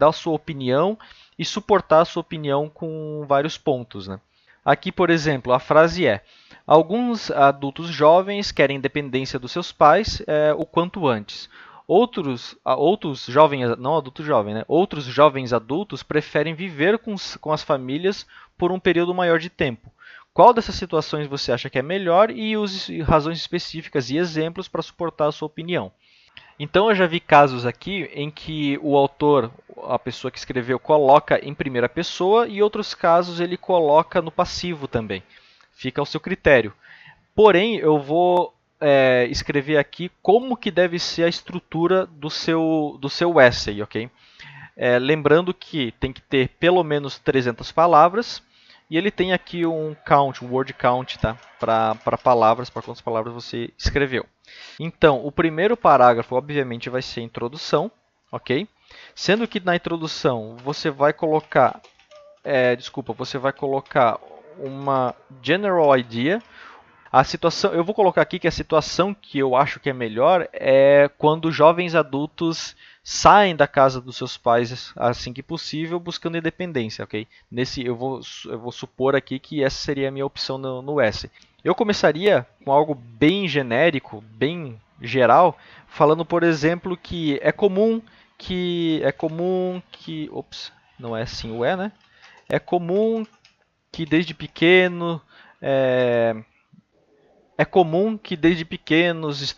a sua opinião e suportar a sua opinião com vários pontos, né? Aqui, por exemplo, a frase é: alguns adultos jovens querem independência dos seus pais o quanto antes. Outros jovens, não adultos jovens, né? Outros jovens adultos preferem viver com as famílias por um período maior de tempo. Qual dessas situações você acha que é melhor e use razões específicas e exemplos para suportar a sua opinião. Então eu já vi casos aqui em que o autor, a pessoa que escreveu, coloca em primeira pessoa e outros casos ele coloca no passivo também. Fica ao seu critério. Porém, eu vou escrever aqui como que deve ser a estrutura do seu essay, ok? Lembrando que tem que ter pelo menos 300 palavras e ele tem aqui um word count, tá? Para palavras, para quantas palavras você escreveu. Então, o primeiro parágrafo, obviamente, vai ser a introdução, ok? Sendo que na introdução você vai colocar, uma general idea. A situação, eu vou colocar aqui que a situação que eu acho que é melhor é quando jovens adultos saem da casa dos seus pais assim que possível, buscando independência, ok? Eu vou supor aqui que essa seria a minha opção no essay. Eu começaria com algo bem genérico, bem geral, falando, por exemplo, que é comum que ops, não é assim o né? É comum que desde pequeno É comum que desde pequenos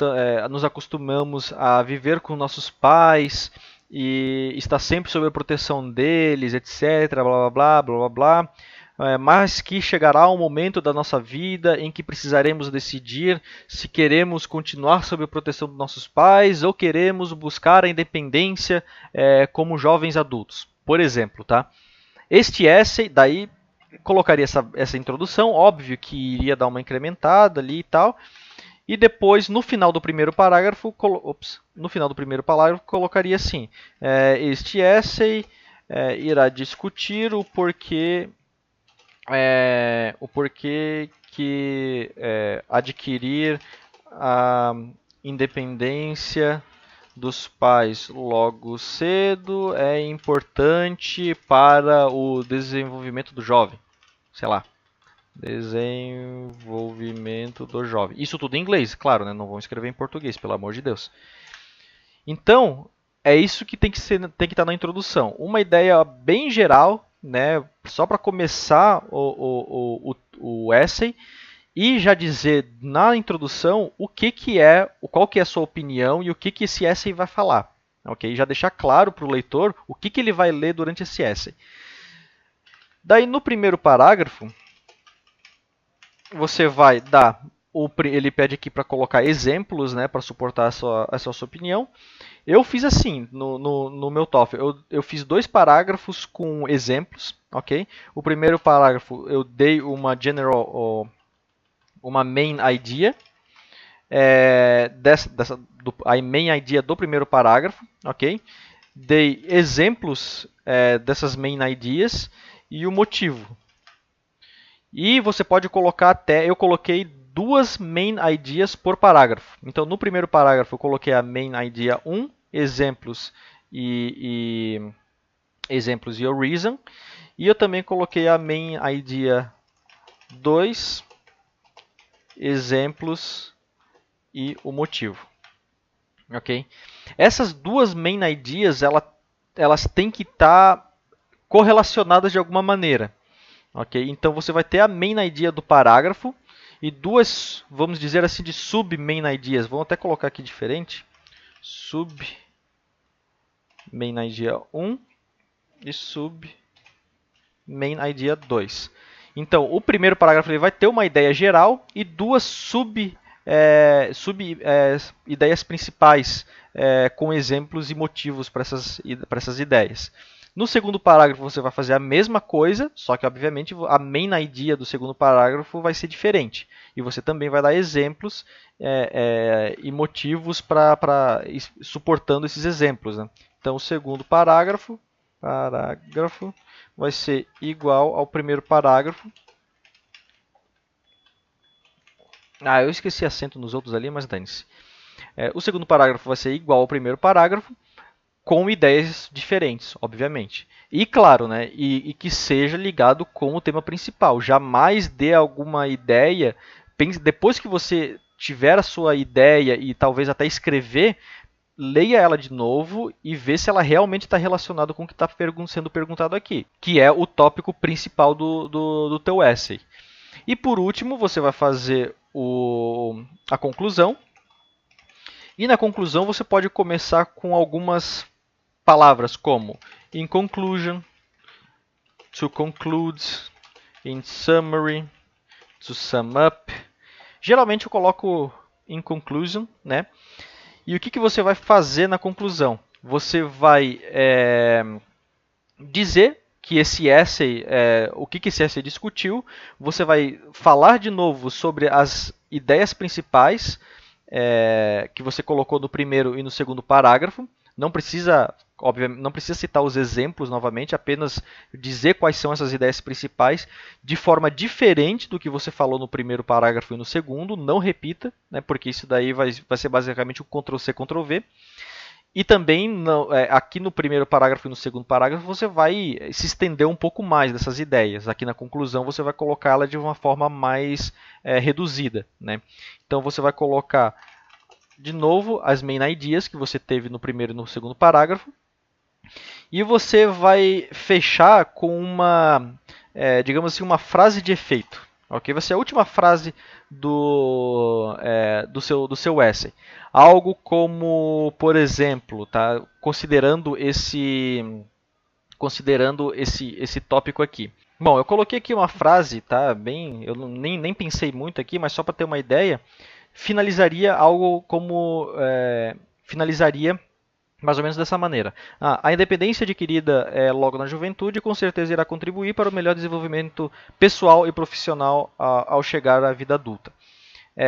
nos acostumamos a viver com nossos pais e estar sempre sob a proteção deles, etc, blá blá blá blá blá, mas que chegará um momento da nossa vida em que precisaremos decidir se queremos continuar sob a proteção dos nossos pais ou queremos buscar a independência como jovens adultos, por exemplo, tá? Este essay parágrafo colocaria essa introdução, óbvio que iria dar uma incrementada ali e tal, e depois no final do primeiro parágrafo, colocaria assim: este essay irá discutir o porquê que adquirir a independência dos pais logo cedo é importante para o desenvolvimento do jovem. Sei lá. Desenvolvimento do jovem. Isso tudo em inglês, claro, né? Não vão escrever em português, pelo amor de Deus. Então, é isso que tem que estar na introdução. Uma ideia bem geral, né? Só para começar o essay. E já dizer na introdução qual que é a sua opinião e o que esse essay vai falar. Okay? Já deixar claro para o leitor o que ele vai ler durante esse essay. Daí no primeiro parágrafo, você vai dar, ele pede aqui para colocar exemplos, né, para suportar essa sua opinião. Eu fiz assim, no meu TOEFL, eu fiz 2 parágrafos com exemplos. Okay? O primeiro parágrafo eu dei uma main idea, a main idea do primeiro parágrafo, ok? Dei exemplos dessas main ideas e o motivo. E você pode colocar eu coloquei 2 main ideas por parágrafo. Então, no primeiro parágrafo eu coloquei a main idea 1, exemplos e o reason. E eu também coloquei a main idea 2, exemplos e o motivo. Ok? Essas 2 main ideas elas têm que estar correlacionadas de alguma maneira. Ok? Então você vai ter a main idea do parágrafo e 2, vamos dizer assim, de sub main ideas. Vamos até colocar aqui diferente. Sub main idea 1 e sub main idea 2. Então, o primeiro parágrafo ele vai ter uma ideia geral e 2 ideias principais com exemplos e motivos para essas ideias. No segundo parágrafo você vai fazer a mesma coisa, só que obviamente a main idea do segundo parágrafo vai ser diferente. E você também vai dar exemplos e motivos suportando esses exemplos. Né? Então, o segundo parágrafo vai ser igual ao primeiro parágrafo. Eu esqueci acento nos outros ali, mas dane-se. O segundo parágrafo vai ser igual ao primeiro parágrafo, com ideias diferentes, obviamente. E claro, né, e que seja ligado com o tema principal. Jamais dê alguma ideia, depois que você tiver a sua ideia e talvez até escrever, leia ela de novo e vê se ela realmente está relacionada com o que está sendo perguntado aqui, que é o tópico principal do teu essay. E por último, você vai fazer a conclusão. E na conclusão você pode começar com algumas palavras como in conclusion, to conclude, in summary, to sum up. Geralmente eu coloco in conclusion, né? E o que você vai fazer na conclusão? Você vai dizer que esse essay, o que esse essay discutiu, você vai falar de novo sobre as ideias principais que você colocou no primeiro e no segundo parágrafo. Não precisa citar os exemplos novamente, apenas dizer quais são essas ideias principais de forma diferente do que você falou no primeiro parágrafo e no segundo. Não repita, né, porque isso daí vai ser basicamente um Ctrl+C, Ctrl+V. E também, aqui no primeiro parágrafo e no segundo parágrafo, você vai se estender um pouco mais dessas ideias. Aqui na conclusão, você vai colocá-la de uma forma mais reduzida. Né? Então, você vai colocar, de novo, as main ideas que você teve no primeiro e no segundo parágrafo. E você vai fechar com digamos assim, uma frase de efeito. Okay? Vai ser a última frase do seu essay. Algo como, por exemplo, tá? considerando esse tópico aqui. Bom, eu coloquei aqui uma frase, tá? Eu nem pensei muito aqui, mas só para ter uma ideia, finalizaria algo como finalizaria mais ou menos dessa maneira. A independência adquirida logo na juventude com certeza irá contribuir para o melhor desenvolvimento pessoal e profissional ao chegar à vida adulta.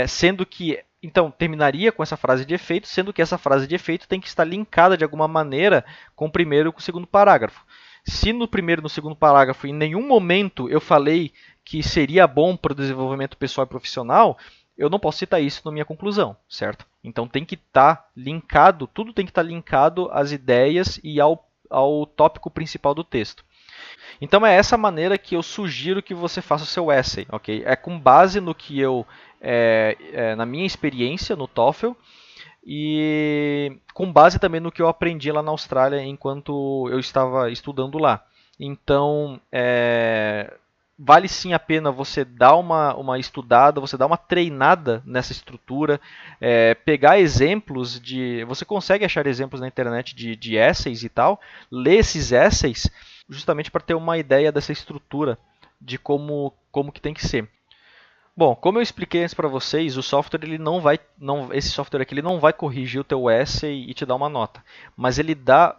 Sendo que, então, terminaria com essa frase de efeito, sendo que essa frase de efeito tem que estar linkada de alguma maneira com o primeiro e com o segundo parágrafo. Se no primeiro e no segundo parágrafo em nenhum momento eu falei que seria bom para o desenvolvimento pessoal e profissional, eu não posso citar isso na minha conclusão, certo? Então tem que estar linkado, tudo tem que estar linkado às ideias e ao tópico principal do texto. Então é essa maneira que eu sugiro que você faça o seu essay, ok? É com base no que na minha experiência no TOEFL e com base também no que eu aprendi lá na Austrália enquanto eu estava estudando lá. Então, vale sim a pena você dar uma estudada, você dar uma treinada nessa estrutura, pegar exemplos você consegue achar exemplos na internet de essays e tal, ler esses essays justamente para ter uma ideia dessa estrutura de como que tem que ser. Bom, como eu expliquei antes para vocês, o software esse software aqui ele não vai corrigir o teu essay e te dar uma nota, mas ele dá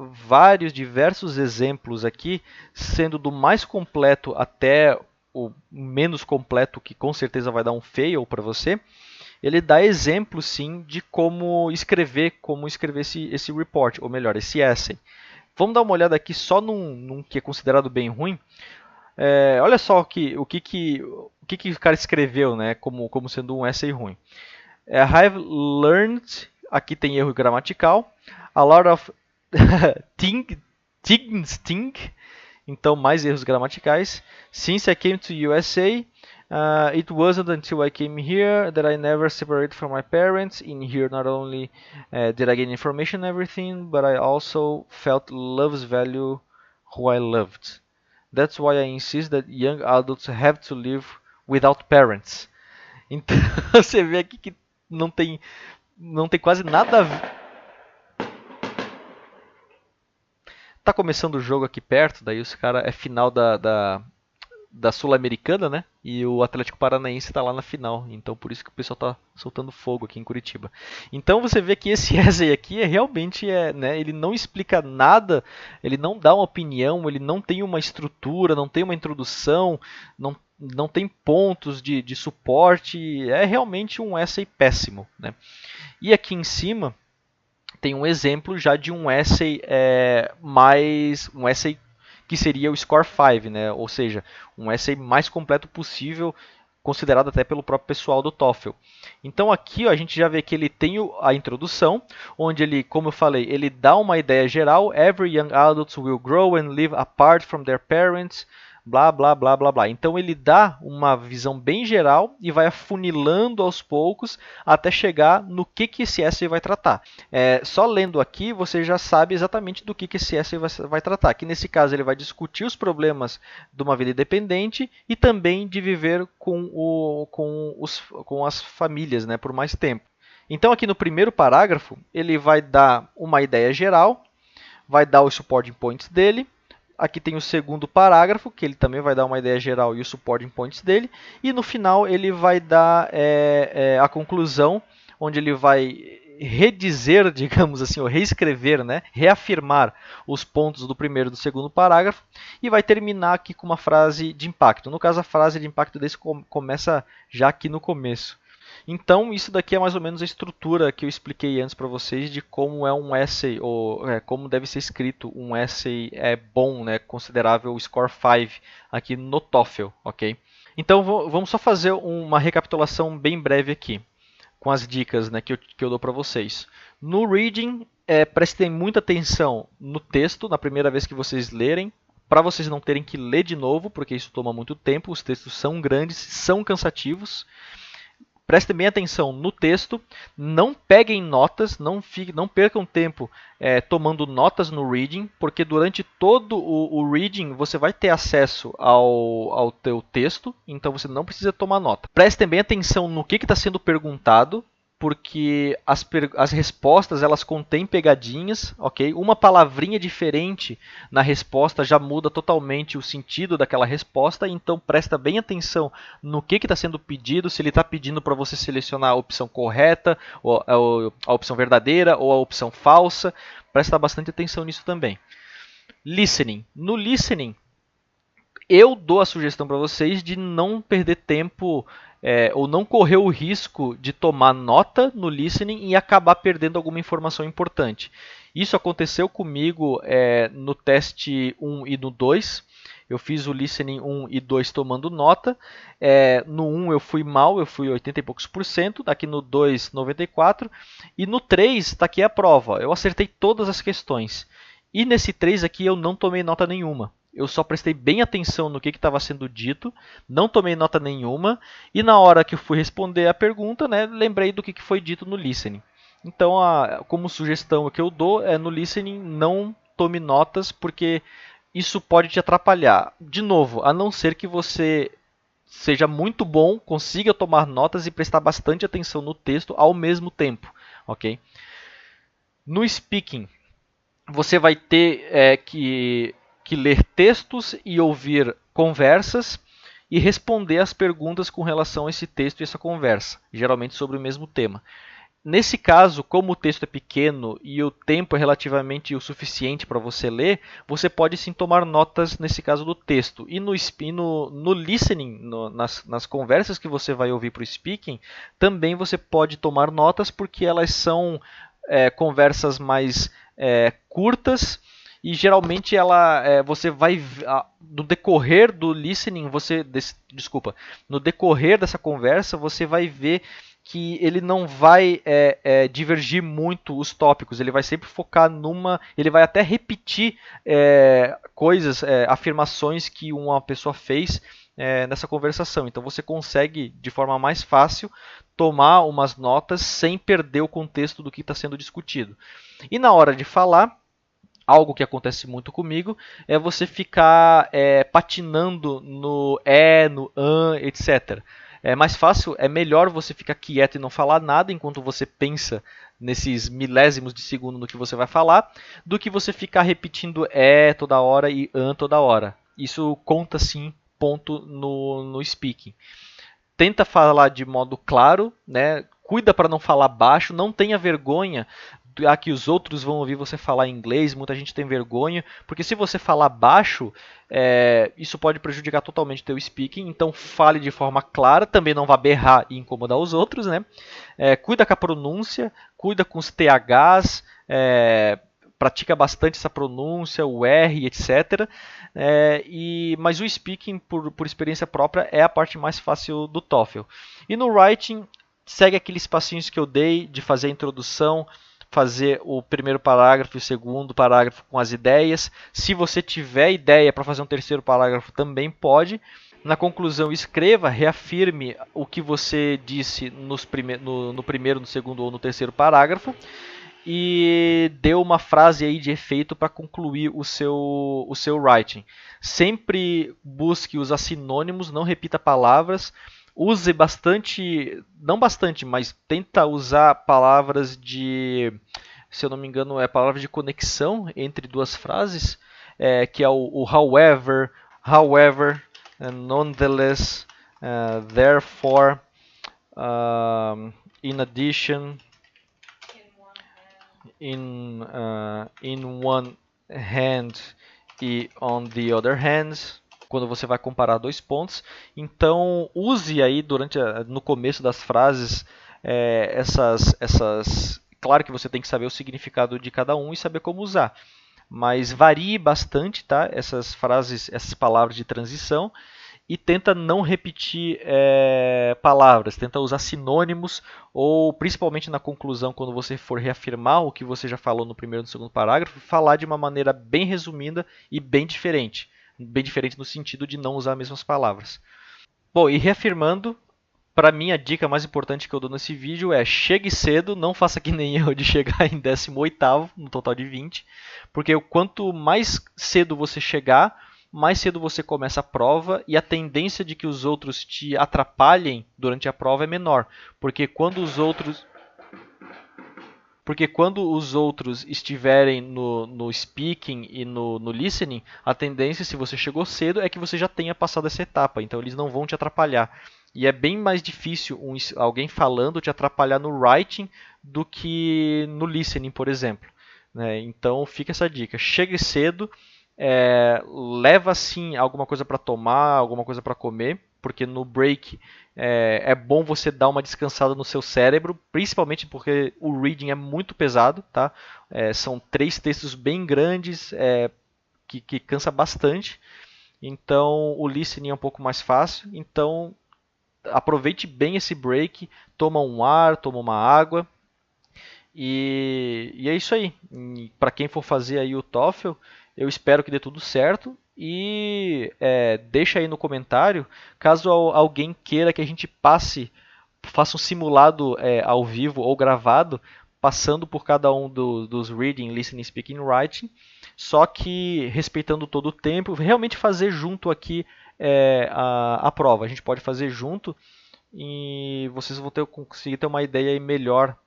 diversos exemplos aqui, sendo do mais completo até o menos completo, que com certeza vai dar um fail para você. Ele dá exemplos sim de como escrever esse report, ou melhor, esse essay. Vamos dar uma olhada aqui só num que é considerado bem ruim. Olha só o que o cara escreveu, né, como sendo um essay ruim. I've learned, aqui tem erro gramatical, a lot of things, então mais erros gramaticais. Since I came to USA, it wasn't until I came here that I never separated from my parents. In here, not only did I gain information and everything, but I also felt love's value who I loved. That's why I insist that young adults have to live without parents. Então você vê aqui que não tem quase nada a ver. Tá começando o jogo aqui perto, daí os caras é final da Sul-Americana, né? E o Atlético Paranaense está lá na final. Então por isso que o pessoal está soltando fogo aqui em Curitiba. Então você vê que esse essay aqui realmente né, ele não explica nada, ele não dá uma opinião, ele não tem uma estrutura, não tem uma introdução, não tem pontos de suporte. É realmente um essay péssimo, né? E aqui em cima tem um exemplo já de um essay um essay que seria o Score 5, né? Ou seja, um essay mais completo possível, considerado até pelo próprio pessoal do TOEFL. Então aqui ó, a gente já vê que ele tem a introdução, onde ele, como eu falei, ele dá uma ideia geral, every young adult will grow and live apart from their parents, blá, blá, blá, blá, blá. Então ele dá uma visão bem geral e vai afunilando aos poucos até chegar no que esse essay vai tratar. Só lendo aqui você já sabe exatamente do que esse essay vai tratar. Aqui nesse caso ele vai discutir os problemas de uma vida independente e também de viver com as famílias, né, por mais tempo. Então aqui no primeiro parágrafo ele vai dar uma ideia geral, vai dar os supporting points dele. Aqui tem o segundo parágrafo, que ele também vai dar uma ideia geral e os supporting points dele. E no final ele vai dar a conclusão, onde ele vai redizer, digamos assim, ou reescrever, né? Reafirmar os pontos do primeiro e do segundo parágrafo. E vai terminar aqui com uma frase de impacto. No caso, a frase de impacto desse começa já aqui no começo. Então, isso daqui é mais ou menos a estrutura que eu expliquei antes para vocês de como é um essay, ou como deve ser escrito um essay bom, né, considerável Score 5 aqui no TOEFL, ok? Então, vamos só fazer uma recapitulação bem breve aqui, com as dicas, né, que eu dou para vocês. No reading, prestem muita atenção no texto, na primeira vez que vocês lerem, para vocês não terem que ler de novo, porque isso toma muito tempo, os textos são grandes, são cansativos. Prestem bem atenção no texto, não peguem notas, não percam tempo tomando notas no reading, porque durante todo o reading você vai ter acesso ao teu texto, então você não precisa tomar nota. Prestem bem atenção no que está sendo perguntado, porque as respostas elas contêm pegadinhas, ok? Uma palavrinha diferente na resposta já muda totalmente o sentido daquela resposta, então presta bem atenção no que está sendo pedido, se ele está pedindo para você selecionar a opção correta, ou a opção verdadeira ou a opção falsa, presta bastante atenção nisso também. Listening. No listening, eu dou a sugestão para vocês de não perder tempo ou não correr o risco de tomar nota no listening e acabar perdendo alguma informação importante. Isso aconteceu comigo no teste 1 e no 2. Eu fiz o listening 1 e 2 tomando nota. No 1 eu fui mal, eu fui 80 e poucos %, aqui no 2, 94%, e no 3 está aqui a prova. Eu acertei todas as questões. E nesse 3 aqui eu não tomei nota nenhuma. Eu só prestei bem atenção no que estava sendo dito, não tomei nota nenhuma, e na hora que eu fui responder a pergunta, né, lembrei do que foi dito no listening. Então, como sugestão que eu dou é no listening não tome notas, porque isso pode te atrapalhar. De novo, a não ser que você seja muito bom, consiga tomar notas e prestar bastante atenção no texto ao mesmo tempo. Ok? No speaking, você vai ter que ler textos e ouvir conversas e responder as perguntas com relação a esse texto e essa conversa, geralmente sobre o mesmo tema. Nesse caso, como o texto é pequeno e o tempo é relativamente o suficiente para você ler, você pode sim tomar notas nesse caso do texto. E no listening, nas conversas que você vai ouvir para o speaking, também você pode tomar notas porque elas são conversas mais curtas. E geralmente você vai, no decorrer do listening, no decorrer dessa conversa, você vai ver que ele não vai divergir muito os tópicos, ele vai sempre focar ele vai até repetir coisas, afirmações que uma pessoa fez nessa conversação. Então você consegue, de forma mais fácil, tomar umas notas sem perder o contexto do que está sendo discutido. E na hora de falar, algo que acontece muito comigo é você ficar patinando no no etc. É mais fácil, é melhor você ficar quieto e não falar nada enquanto você pensa nesses milésimos de segundo no que você vai falar, do que você ficar repetindo toda hora e toda hora. Isso conta sim ponto no speaking. Tenta falar de modo claro, né? Cuida para não falar baixo, não tenha vergonha que os outros vão ouvir você falar inglês, muita gente tem vergonha, porque se você falar baixo, isso pode prejudicar totalmente o teu speaking, então fale de forma clara, também não vá berrar e incomodar os outros, né? Cuida com a pronúncia, cuida com os THs, pratica bastante essa pronúncia, o R, etc. Mas o speaking, por experiência própria, é a parte mais fácil do TOEFL. E no writing, segue aqueles passinhos que eu dei de fazer a introdução, fazer o primeiro parágrafo e o segundo parágrafo com as ideias. Se você tiver ideia para fazer um terceiro parágrafo, também pode. Na conclusão, escreva, reafirme o que você disse no primeiro, no segundo ou no terceiro parágrafo e dê uma frase aí de efeito para concluir o seu writing. Sempre busque usar sinônimos, não repita palavras. Use bastante, não bastante, mas tenta usar palavras se eu não me engano, palavras de conexão entre duas frases, que é o however, nonetheless, therefore, in addition, in one hand e on the other hand, quando você vai comparar dois pontos. Então use aí no começo das frases claro que você tem que saber o significado de cada um e saber como usar, mas varie bastante, tá? Essas frases, essas palavras de transição, e tenta não repetir palavras, tenta usar sinônimos, ou principalmente na conclusão, quando você for reafirmar o que você já falou no primeiro e no segundo parágrafo, falar de uma maneira bem resumida e bem diferente no sentido de não usar as mesmas palavras. Bom, e reafirmando, para mim a dica mais importante que eu dou nesse vídeo é: chegue cedo, não faça que nem eu de chegar em 18º no total de 20, porque quanto mais cedo você chegar, mais cedo você começa a prova e a tendência de que os outros te atrapalhem durante a prova é menor, porque quando os outros estiverem no speaking e no listening, a tendência, se você chegou cedo, é que você já tenha passado essa etapa, então eles não vão te atrapalhar. E é bem mais difícil alguém falando te atrapalhar no writing do que no listening, por exemplo. Então fica essa dica: chegue cedo, leva sim alguma coisa para tomar, alguma coisa para comer, porque no break é bom você dar uma descansada no seu cérebro, principalmente porque o reading é muito pesado, tá? São 3 textos bem grandes, que cansa bastante. Então o listening é um pouco mais fácil. Então aproveite bem esse break, toma um ar, toma uma água. E é isso aí. Para quem for fazer aí o TOEFL, eu espero que dê tudo certo. E deixa aí no comentário, caso alguém queira que a gente faça um simulado ao vivo ou gravado, passando por cada um dos Reading, Listening, Speaking, Writing, só que respeitando todo o tempo, realmente fazer junto aqui a prova. A gente pode fazer junto e vocês vão conseguir ter uma ideia melhor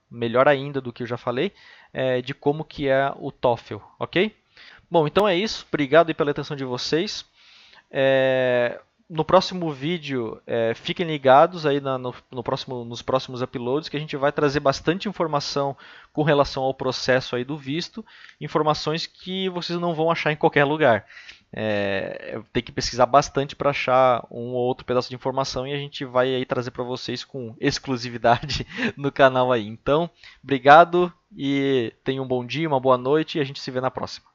ainda do que eu já falei, de como que é o TOEFL, ok? Bom, então é isso. Obrigado aí pela atenção de vocês. No próximo vídeo, fiquem ligados aí nos próximos uploads, que a gente vai trazer bastante informação com relação ao processo aí do visto, informações que vocês não vão achar em qualquer lugar. Tem que pesquisar bastante para achar um ou outro pedaço de informação e a gente vai aí trazer para vocês com exclusividade no canal aí. Então, obrigado e tenham um bom dia, uma boa noite e a gente se vê na próxima.